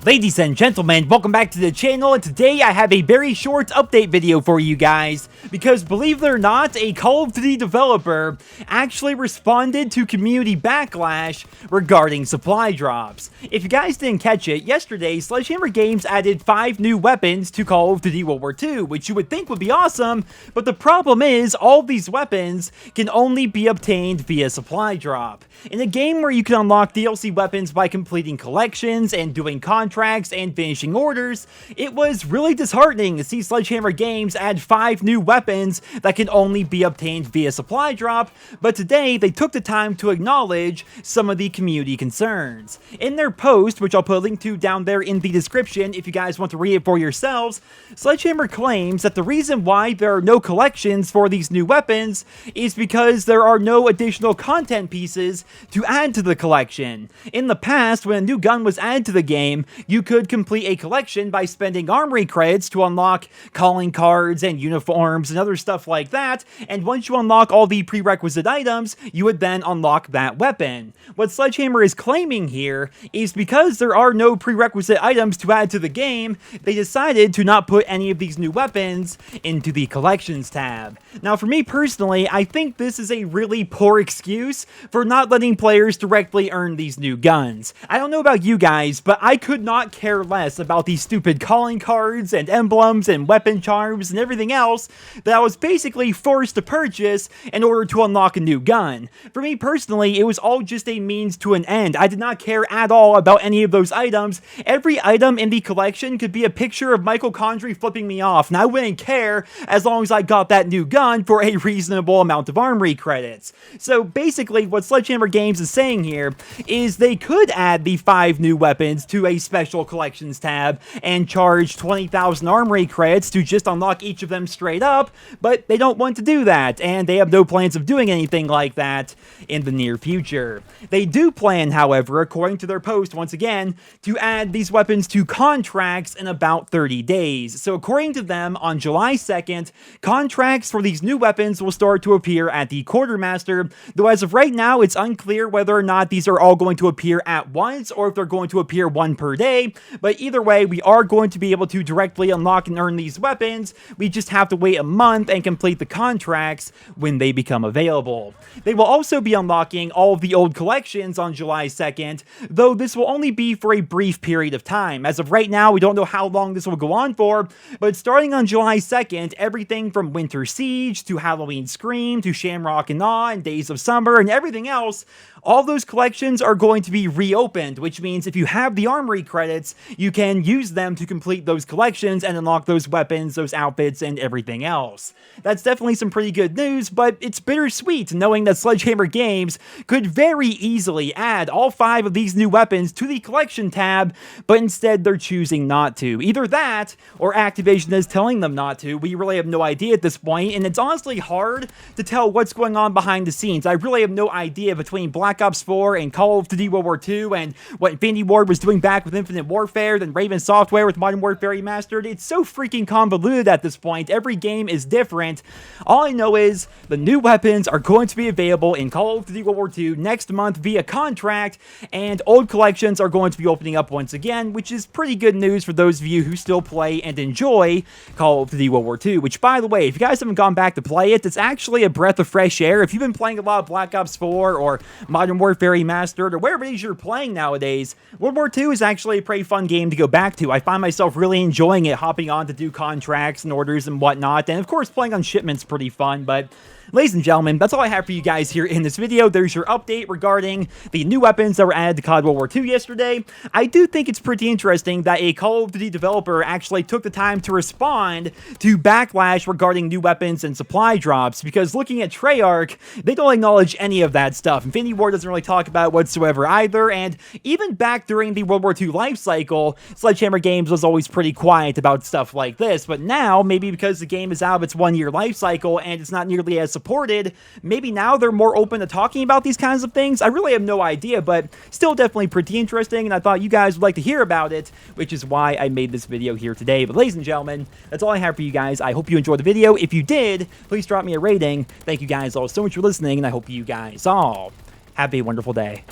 Ladies and gentlemen, welcome back to the channel, and today I have a very short update video for you guys, because believe it or not, a Call of Duty developer actually responded to community backlash regarding supply drops. If you guys didn't catch it, yesterday Sledgehammer Games added 5 new weapons to Call of Duty World War II, which you would think would be awesome, but the problem is all of these weapons can only be obtained via supply drop. In a game where you can unlock DLC weapons by completing collections and doing contracts and finishing orders, it was really disheartening to see Sledgehammer Games add 5 new weapons that can only be obtained via supply drop, but today they took the time to acknowledge some of the community concerns. In their post, which I'll put a link to down there in the description if you guys want to read it for yourselves, Sledgehammer claims that the reason why there are no collections for these new weapons is because there are no additional content pieces to add to the collection. In the past, when a new gun was added to the game, you could complete a collection by spending armory credits to unlock calling cards and uniforms and other stuff like that, and once you unlock all the prerequisite items, you would then unlock that weapon. What Sledgehammer is claiming here is because there are no prerequisite items to add to the game, they decided to not put any of these new weapons into the collections tab. Now for me personally, I think this is a really poor excuse for not letting players directly earn these new guns. I don't know about you guys, but I could not care less about these stupid calling cards and emblems and weapon charms and everything else that I was basically forced to purchase in order to unlock a new gun. For me personally, it was all just a means to an end. I did not care at all about any of those items. Every item in the collection could be a picture of Michael Condrey flipping me off, and I wouldn't care as long as I got that new gun for a reasonable amount of armory credits. So basically what Sledgehammer Games is saying here is they could add the 5 new weapons to a special collections tab and charge 20,000 armory credits to just unlock each of them straight up, but they don't want to do that, and they have no plans of doing anything like that in the near future. They do plan, however, according to their post once again, to add these weapons to contracts in about 30 days. So according to them, on July 2nd, contracts for these new weapons will start to appear at the Quartermaster, though as of right now, it's unclear whether or not these are all going to appear at once or if they're going to appear one per day, but either way, we are going to be able to directly unlock and earn these weapons. We just have to wait a month and complete the contracts when they become available. They will also be unlocking all of the old collections on July 2nd, though this will only be for a brief period of time. As of right now, we don't know how long this will go on for, but starting on July 2nd, everything from Winter Siege to Halloween Scream to Shamrock and Awe and Days of Summer and everything else, all those collections are going to be reopened, which means if you have the armory credits, you can use them to complete those collections and unlock those weapons, those outfits, and everything else. That's definitely some pretty good news, but it's bittersweet knowing that Sledgehammer Games could very easily add all 5 of these new weapons to the collection tab, but instead they're choosing not to. Either that, or Activision is telling them not to. We really have no idea at this point, and it's honestly hard to tell what's going on behind the scenes. I really have no idea between Black Ops 4 and Call of Duty World War II and what Infinity Ward was doing back with Infinite Warfare, then Raven Software with Modern Warfare Remastered. It's so freaking convoluted at this point. Every game is different. All I know is the new weapons are going to be available in Call of Duty World War II next month via contract, and old collections are going to be opening up once again, which is pretty good news for those of you who still play and enjoy Call of Duty World War II, which, by the way, if you guys haven't gone back to play it, it's actually a breath of fresh air. If you've been playing a lot of Black Ops 4 or Modern Warfare Remastered or wherever it is you're playing nowadays, World War II is actually a pretty fun game to go back to. I find myself really enjoying it, hopping on to do contracts and orders and whatnot, and of course playing on shipment's pretty fun, but ladies and gentlemen, that's all I have for you guys here in this video. There's your update regarding the new weapons that were added to COD World War II yesterday. I do think it's pretty interesting that a Call of Duty developer actually took the time to respond to backlash regarding new weapons and supply drops, because looking at Treyarch, they don't acknowledge any of that stuff. Infinity Ward doesn't really talk about it whatsoever either, and even back during the World War II life cycle, Sledgehammer Games was always pretty quiet about stuff like this, but now, maybe because the game is out of its 1-year life cycle and it's not nearly as supported, maybe now they're more open to talking about these kinds of things. I really have no idea, but still definitely pretty interesting, and I thought you guys would like to hear about it, which is why I made this video here today. But ladies and gentlemen, that's all I have for you guys. I hope you enjoyed the video. If you did, please drop me a rating. Thank you guys all so much for listening, and I hope you guys all have a wonderful day.